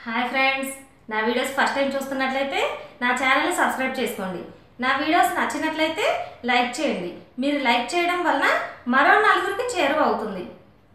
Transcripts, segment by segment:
Hi friends, నా videos first time చూస్తున్నట్లయితే నా ఛానల్ని సబ్స్క్రైబ్ చేసుకోండి. నా వీడియోస్ నచ్చినట్లయితే లైక్ చేయండి. మీరు లైక్ చేయడం వలన మరో నలుగురికి చేరువ అవుతుంది.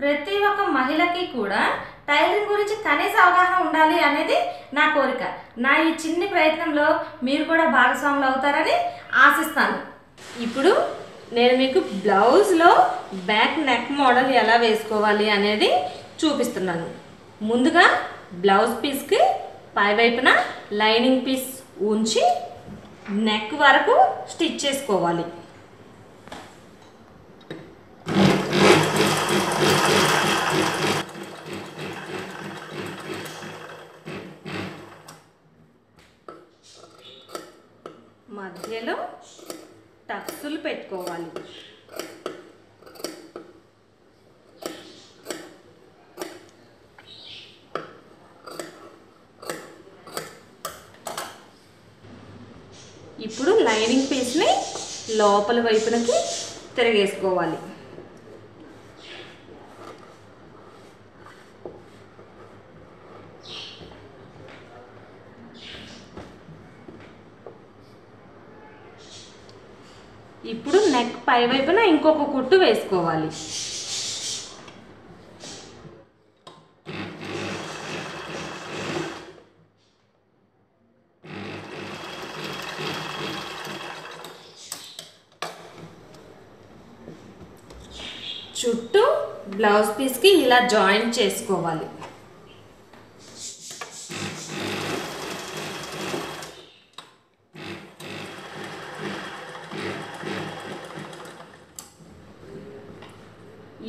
ప్రతి ఒక్క మహిళకి కూడా టైలరింగ్ గురించి కనీస అవగాహన ఉండాలి అనేది నా కోరిక. నా ఈ చిన్ని ప్రయత్నంలో మీరు కూడా భాగస్వాములు అవుతారని ఆశిస్తాను. ఇప్పుడు నేను మీకు బ్లౌజ్లో బ్యాక్ నెక్ మోడల్ ఎలా వేసుకోవాలి అనేది చూపిస్తున్నాను. ముందుగా బ్లౌజ్ పీస్కి పై వైపున లైనింగ్ పీస్ ఉంచి నెక్ వరకు స్టిచ్ చేసుకోవాలి. మధ్యలో టక్సులు పెట్టుకోవాలి. ఇప్పుడు లైనింగ్ పీస్ని లోపల వైపునకి తిరగేసుకోవాలి. ఇప్పుడు నెక్ పై వైపున ఇంకొక కుట్టు వేసుకోవాలి. చుట్టూ బ్లౌజ్ పీస్కి ఇలా జాయింట్ చేసుకోవాలి.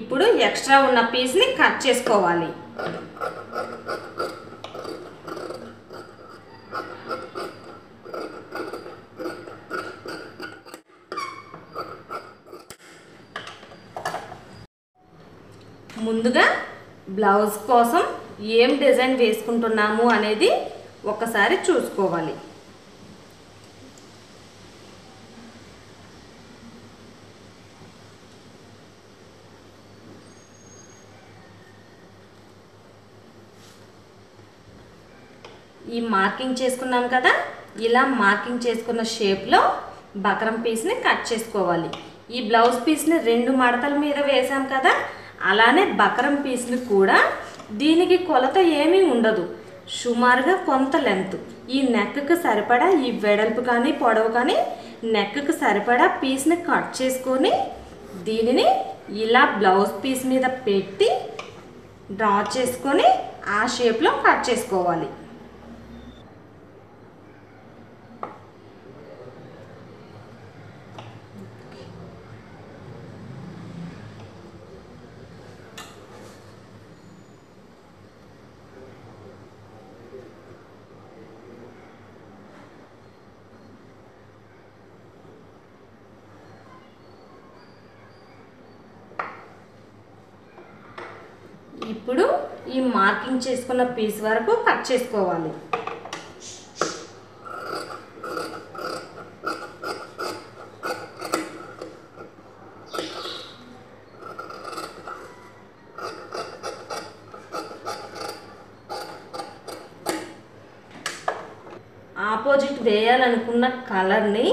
ఇప్పుడు ఎక్స్ట్రా ఉన్న పీస్ని కట్ చేసుకోవాలి. ముందుగా బ్లౌజ్ కోసం ఏం డిజైన్ వేసుకుంటున్నాము అనేది ఒకసారి చూసుకోవాలి. ఈ మార్కింగ్ చేసుకున్నాం కదా, ఇలా మార్కింగ్ చేసుకున్న షేప్లో బకరం పీస్ని కట్ చేసుకోవాలి. ఈ బ్లౌజ్ పీస్ని 2 మడతల మీద వేసాం కదా, అలానే బకరం పీస్ని కూడా దీనికి కొలత ఏమీ ఉండదు. సుమారుగా కొంత లెంత్ ఈ నెక్కి సరిపడా ఈ వెడల్పు కానీ పొడవు కానీ నెక్కి సరిపడా పీస్ని కట్ చేసుకొని దీనిని ఇలా బ్లౌజ్ పీస్ మీద పెట్టి డ్రా చేసుకొని ఆ షేప్లో కట్ చేసుకోవాలి. ఇప్పుడు ఈ మార్కింగ్ చేసుకున్న పీస్ వరకు కట్ చేసుకోవాలి. ఆపోజిట్ వేయాలనుకున్న కలర్ని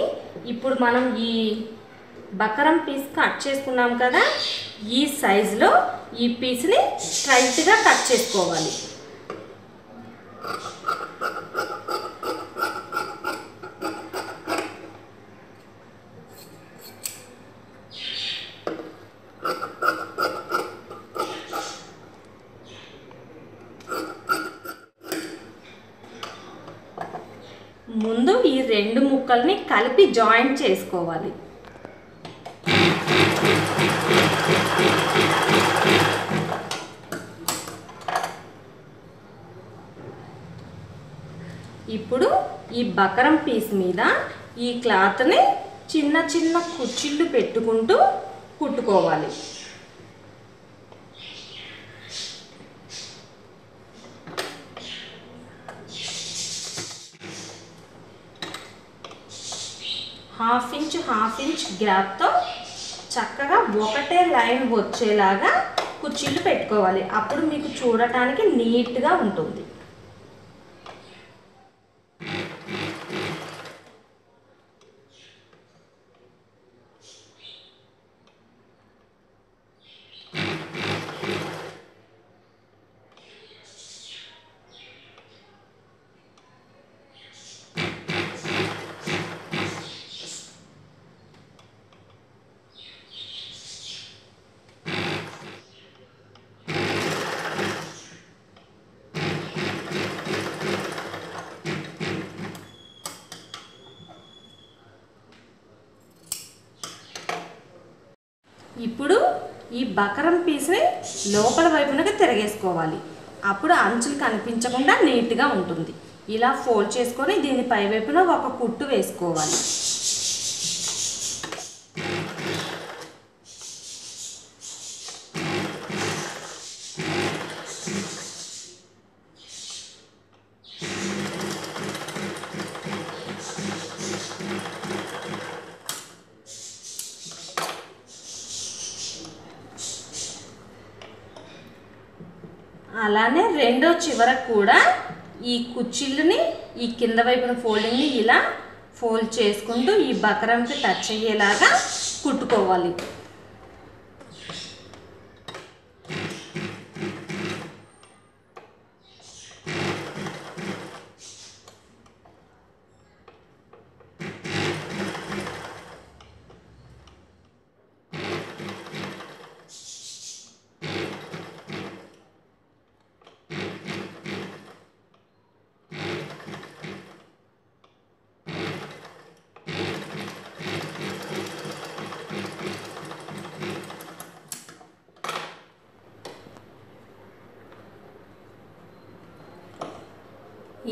ఇప్పుడు మనం ఈ బకరం పీస్ కట్ చేసుకున్నాం కదా, ఈ సైజులో ఈ పీస్ని స్ట్రైట్గా కట్ చేసుకోవాలి. ముందు ఈ 2 ముక్కల్ని కలిపి జాయింట్ చేసుకోవాలి. ఇప్పుడు ఈ బకరం పీస్ మీద ఈ క్లాత్ని చిన్న చిన్న కుచ్చిళ్ళు పెట్టుకుంటూ కుట్టుకోవాలి. హాఫ్ ఇంచ్ గ్యాప్తో చక్కగా ఒకటే లైన్ వచ్చేలాగా కుచ్చిళ్ళు పెట్టుకోవాలి. అప్పుడు మీకు చూడటానికి నీట్గా ఉంటుంది. ఇప్పుడు ఈ బకరం పీస్ని లోపల వైపునకి తిరగేసుకోవాలి. అప్పుడు అంచులు కనిపించకుండా నీట్గా ఉంటుంది. ఇలా ఫోల్డ్ చేసుకొని దీని పై వైపున ఒక కుట్టు వేసుకోవాలి. అలానే రెండో చివరకు కూడా ఈ కుచ్చిళ్ళని ఈ కింద వైపున ఫోల్డింగ్ని ఇలా ఫోల్డ్ చేసుకుంటూ ఈ బకరంకి టచ్ అయ్యేలాగా కుట్టుకోవాలి.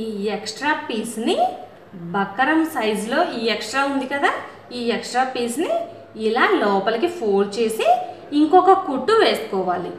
ఈ ఎక్స్ట్రా పీస్ని బకరం సైజులో ఈ ఎక్స్ట్రా ఉంది కదా, ఈ ఎక్స్ట్రా పీస్ని ఇలా లోపలికి ఫోల్డ్ చేసి ఇంకొక కుట్టు వేసుకోవాలి.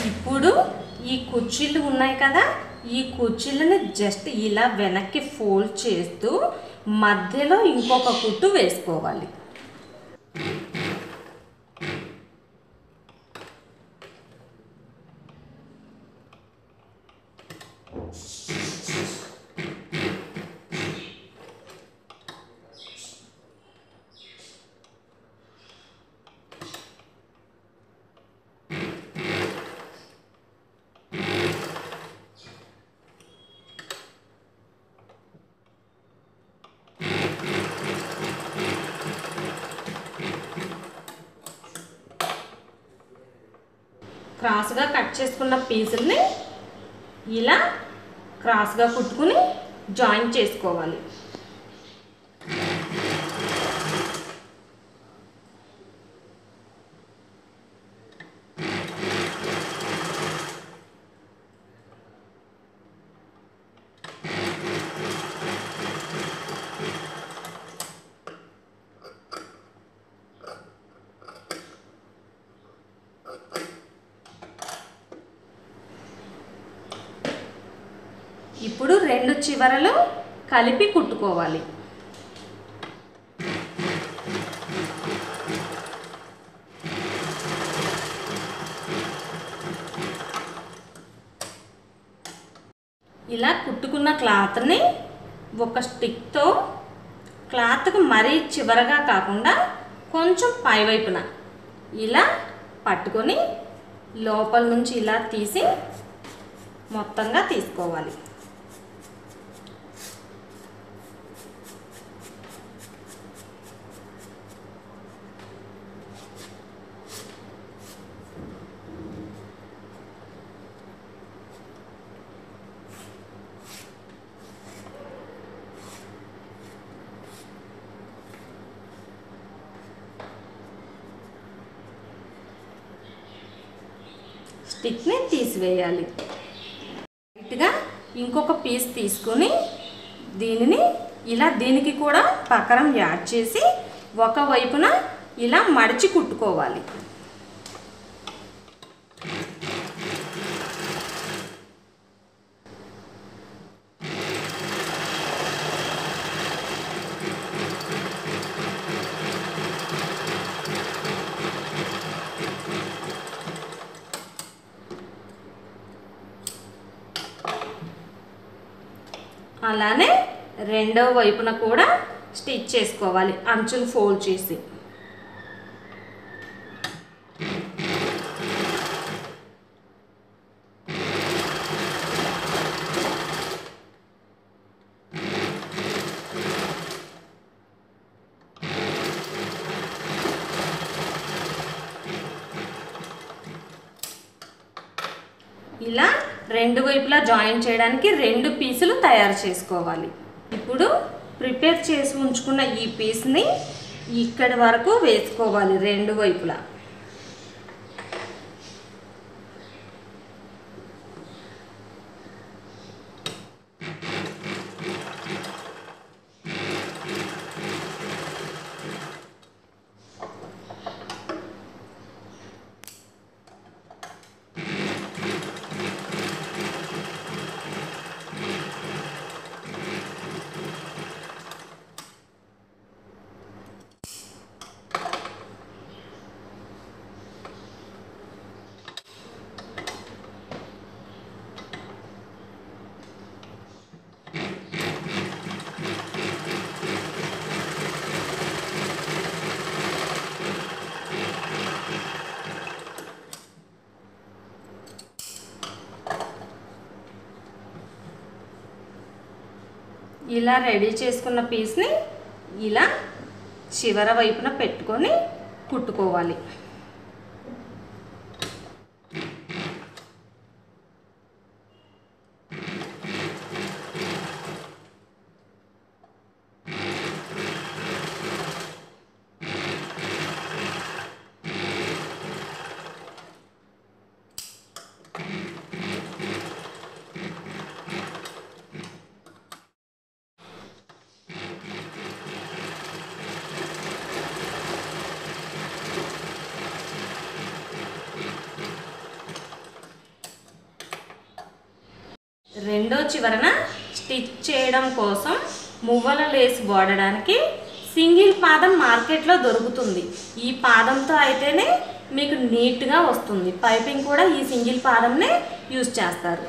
ఇప్పుడు ఈ కుర్చీలు ఉన్నాయి కదా, ఈ కుర్చీలని జస్ట్ ఇలా వెనక్కి ఫోల్డ్ చేస్తూ మధ్యలో ఇంకొక కుట్టు వేసుకోవాలి. క్రాస్గా కట్ చేసుకున్న పీసుల్ని ఇలా క్రాస్గా కుట్టుకుని జాయిన్ చేసుకోవాలి. ఇప్పుడు రెండు చివరలు కలిపి కుట్టుకోవాలి. ఇలా కుట్టుకున్న క్లాత్ని ఒక స్టిక్తో క్లాత్కి మరీ చివరగా కాకుండా కొంచెం పైవైపున ఇలా పట్టుకొని లోపల నుంచి ఇలా తీసి మొత్తంగా తీసుకోవాలి. స్టిక్ని తీసివేయాలి. లైట్గా ఇంకొక పీస్ తీసుకొని దీనిని ఇలా దీనికి కూడా పకరం యాడ్ చేసి ఒక వైపున ఇలా మడిచి కుట్టుకోవాలి. అలానే రెండో వైపున కూడా స్టిచ్ చేసుకోవాలి అంచులు ఫోల్డ్ చేసి. ఇలా రెండు వైపులా జాయిన్ చేయడానికి 2 పీసులు తయారు చేసుకోవాలి. ఇప్పుడు ప్రిపేర్ చేసి ఉంచుకున్న ఈ పీస్ని ఇక్కడి వరకు వేసుకోవాలి రెండు వైపులా. ఇలా రెడీ చేసుకున్న పీస్ని ఇలా చివర వైపున పెట్టుకొని కుట్టుకోవాలి. రెండో చివరన స్టిచ్ చేయడం కోసం మువ్వల లేస్ వాడడానికి సింగిల్ పాదం మార్కెట్లో దొరుకుతుంది. ఈ పాదంతో అయితేనే మీకు నీట్గా వస్తుంది. పైపింగ్ కూడా ఈ సింగిల్ పాదంనే యూజ్ చేస్తారు.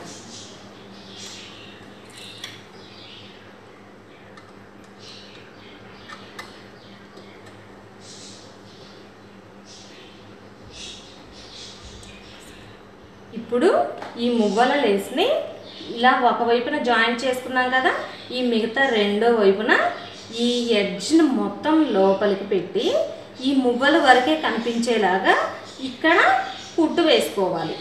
ఇప్పుడు ఈ మువ్వల లేస్ని ఇలా ఒకవైపున జాయింట్ చేసుకున్నాం కదా, ఈ మిగతా రెండో వైపున ఈ ఎడ్జ్ని మొత్తం లోపలికి పెట్టి ఈ మువ్వల వరకే కనిపించేలాగా ఇక్కడ కుట్టు వేసుకోవాలి.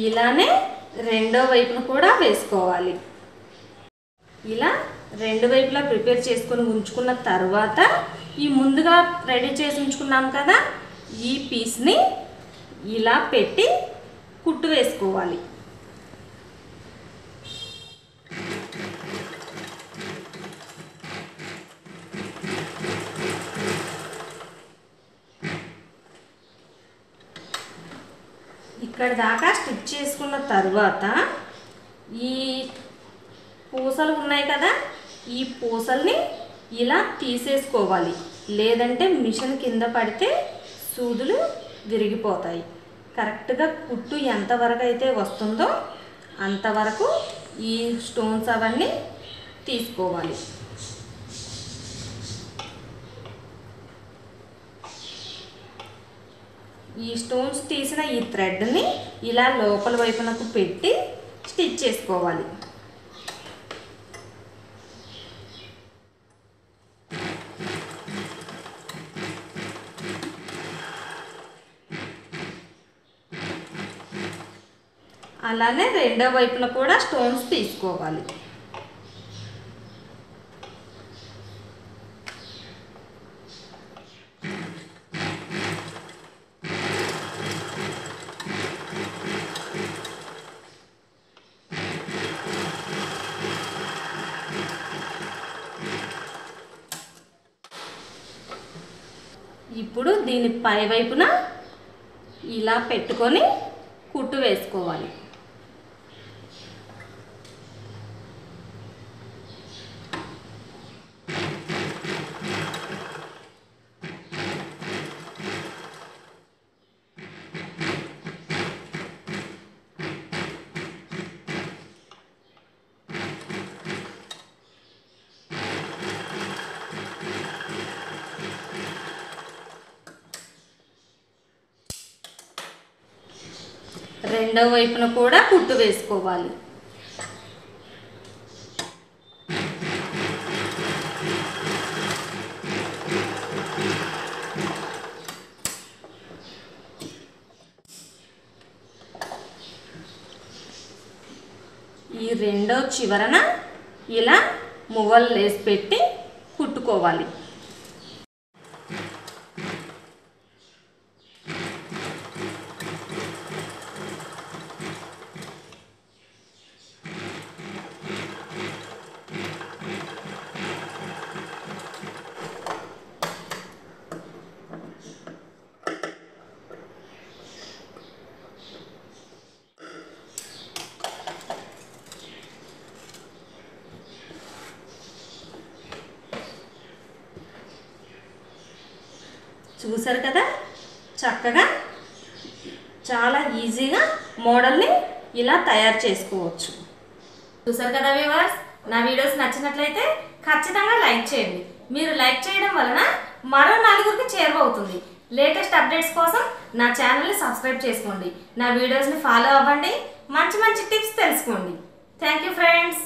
ఇలానే రెండో వైపున కూడా వేసుకోవాలి. ఇలా రెండు వైపులా ప్రిపేర్ చేసుకొని ఉంచుకున్న తర్వాత ఈ ముందుగా రెడీ చేసి ఉంచుకున్నాం కదా, ఈ పీస్ని ఇలా పెట్టి కుట్టు వేసుకోవాలి. ఇక్కడ దాకా స్టిచ్ చేసుకున్న తర్వాత ఈ పూసలు ఉన్నాయి కదా, ఈ పూసల్ని ఇలా తీసేసుకోవాలి. లేదంటే మిషన్ కింద పడితే సూదులు విరిగిపోతాయి. కరెక్ట్గా కుట్టు ఎంతవరకు అయితే వస్తుందో అంతవరకు ఈ స్టోన్స్ అవన్నీ తీసుకోవాలి. ఈ స్టోన్స్ తీసిన ఈ థ్రెడ్ని ఇలా లోపల వైపునకు పెట్టి స్టిచ్ చేసుకోవాలి. అలానే రెండో వైపున కూడా స్టోన్స్ తీసుకోవాలి. ఇప్పుడు దీని పై వైపున ఇలా పెట్టుకొని కుట్టు వేసుకోవాలి. రెండో వైపున కూడా కుట్టు వేసుకోవాలి. ఈ రెండో చివరన ఇలా మువ్వలు లేసి పెట్టి కుట్టుకోవాలి. చూసారు కదా, చక్కగా చాలా ఈజీగా మోడల్ని ఇలా తయారు చేసుకోవచ్చు. చూసారు కదా వ్యూవర్స్, నా వీడియోస్ నచ్చినట్లయితే ఖచ్చితంగా లైక్ చేయండి. మీరు లైక్ చేయడం వలన మరో నలుగురికి చేరువవుతుంది. లేటెస్ట్ అప్డేట్స్ కోసం నా ఛానల్ని సబ్స్క్రైబ్ చేసుకోండి. నా వీడియోస్ని ఫాలో అవ్వండి. మంచి మంచి టిప్స్ తెలుసుకోండి. Thank you friends.